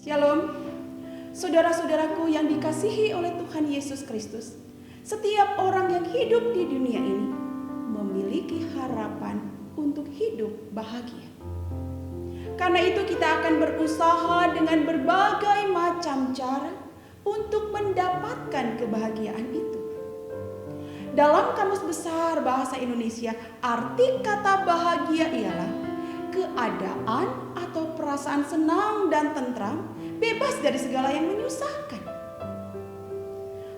Shalom, saudara-saudaraku yang dikasihi oleh Tuhan Yesus Kristus. Setiap orang yang hidup di dunia ini memiliki harapan untuk hidup bahagia. Karena itu kita akan berusaha dengan berbagai macam cara untuk mendapatkan kebahagiaan itu. Dalam Kamus Besar Bahasa Indonesia, arti kata bahagia ialah keadaan atau perasaan senang dan tentram, bebas dari segala yang menyusahkan.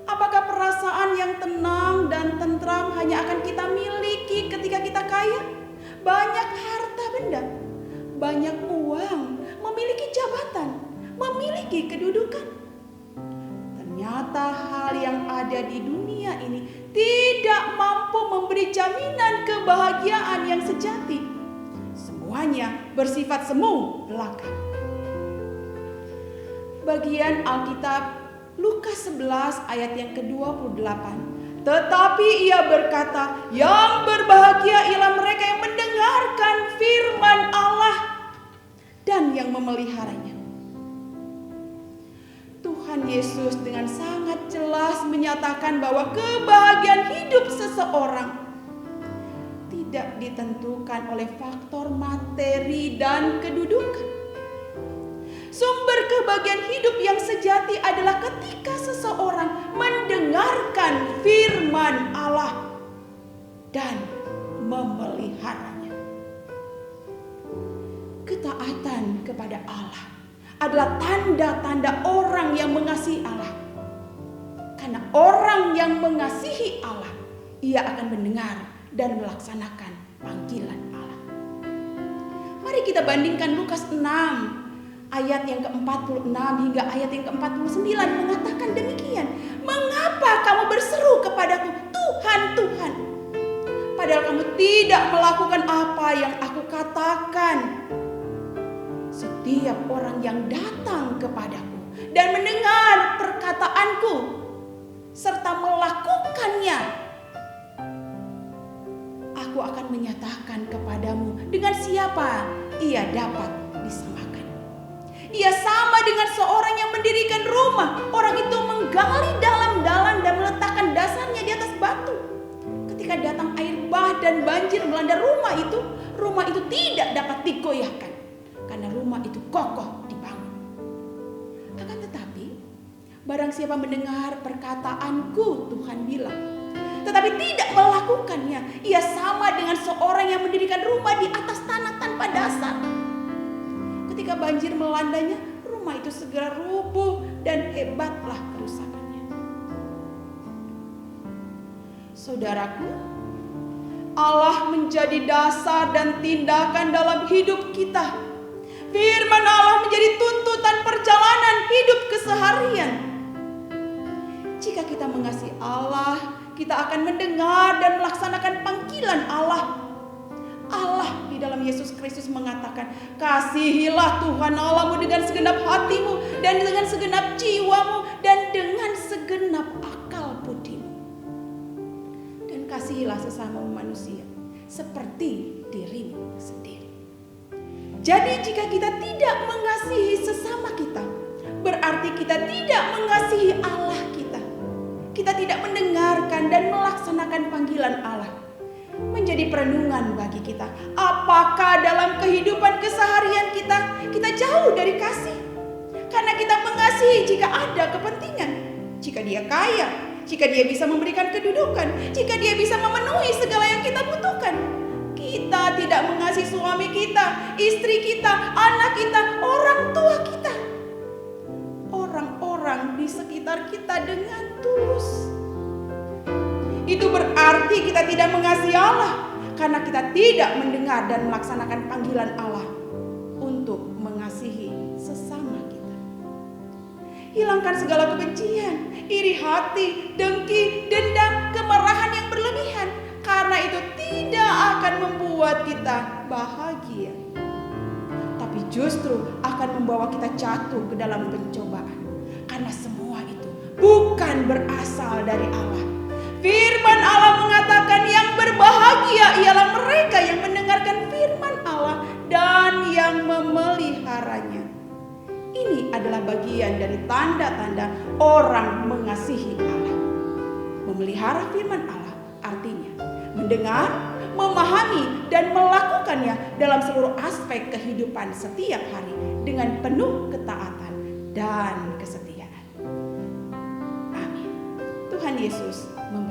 Apakah perasaan yang tenang dan tentram hanya akan kita miliki ketika kita kaya? Banyak harta benda, banyak uang, memiliki jabatan, memiliki kedudukan. Ternyata hal yang ada di dunia ini tidak mampu memberi jaminan kebahagiaan yang sejati. Semuanya bersifat semu belaka. Bagian Alkitab Lukas 11 ayat yang ke-28. Tetapi ia berkata, yang berbahagia ialah mereka yang mendengarkan firman Allah dan yang memeliharanya. Tuhan Yesus dengan sangat jelas menyatakan bahwa kebahagiaan hidup seseorang tidak ditentukan oleh faktor materi dan kedudukan. Sumber kebahagiaan hidup yang sejati adalah ketika seseorang mendengarkan firman Allah dan memeliharanya. Ketaatan kepada Allah adalah tanda-tanda orang yang mengasihi Allah. Karena orang yang mengasihi Allah, ia akan mendengar dan melaksanakan panggilan Allah. Mari kita bandingkan Lukas 6 ayat yang ke-46 hingga ayat yang ke-49 mengatakan demikian. Mengapa kamu berseru kepadaku, Tuhan, Tuhan, padahal kamu tidak melakukan apa yang aku katakan? Setiap orang yang datang kepadaku dan mendengar perkataanku serta melakukannya, aku akan menyatakan kepadamu dengan siapa ia dapat disamakan. Ia sama dengan seorang yang mendirikan rumah. Orang itu menggali dalam-dalam dan meletakkan dasarnya di atas batu. Ketika datang air bah dan banjir melanda rumah itu tidak dapat digoyahkan karena rumah itu kokoh dibangun. Akan tetapi, barang siapa mendengar perkataanku, Tuhan bilang, tetapi tidak melakukannya, ia sama dengan seorang yang mendirikan rumah di atas tanah tanpa dasar. Ketika banjir melandanya, rumah itu segera rubuh dan hebatlah kerusakannya. Saudaraku, Allah menjadi dasar dan tindakan dalam hidup kita. Firman Allah menjadi tuntutan perjalanan hidup keseharian. Jika kita mengasihi Allah, kita akan mendengar dan melaksanakan panggilan Allah. Allah di dalam Yesus Kristus mengatakan, kasihilah Tuhan Allahmu dengan segenap hatimu dan dengan segenap jiwamu dan dengan segenap akal budimu. Dan kasihilah sesamamu manusia seperti dirimu sendiri. Jadi jika kita tidak mengasihi sesama kita, berarti kita tidak mengasihi Allah kita. Kita tidak mendengarkan dan melaksanakan panggilan Allah. Menjadi perenungan bagi kita. Apakah dalam kehidupan keseharian kita jauh dari kasih? Karena kita mengasihi jika ada kepentingan. Jika dia kaya, jika dia bisa memberikan kedudukan, jika dia bisa memenuhi segala yang kita butuhkan. Kita tidak mengasihi suami kita, istri kita, anak kita, orang tua kita, orang-orang di sekitar kita dengan tulus. Itu berarti kita tidak mengasihi Allah, karena kita tidak mendengar dan melaksanakan panggilan Allah untuk mengasihi sesama kita. Hilangkan segala kebencian, iri hati, dengki, dendam, kemarahan yang berlebihan, karena itu tidak akan membuat kita bahagia, tapi justru akan membawa kita jatuh ke dalam pencobaan. Karena semua itu bukan berasal dari Allah. Firman Allah mengatakan yang berbahagia ialah mereka yang mendengarkan firman Allah dan yang memeliharanya. Ini adalah bagian dari tanda-tanda orang mengasihi Allah. Memelihara firman Allah artinya mendengar, memahami, dan melakukannya dalam seluruh aspek kehidupan setiap hari dengan penuh ketaatan dan kesetiaan. Amin. Tuhan Yesus memberkati.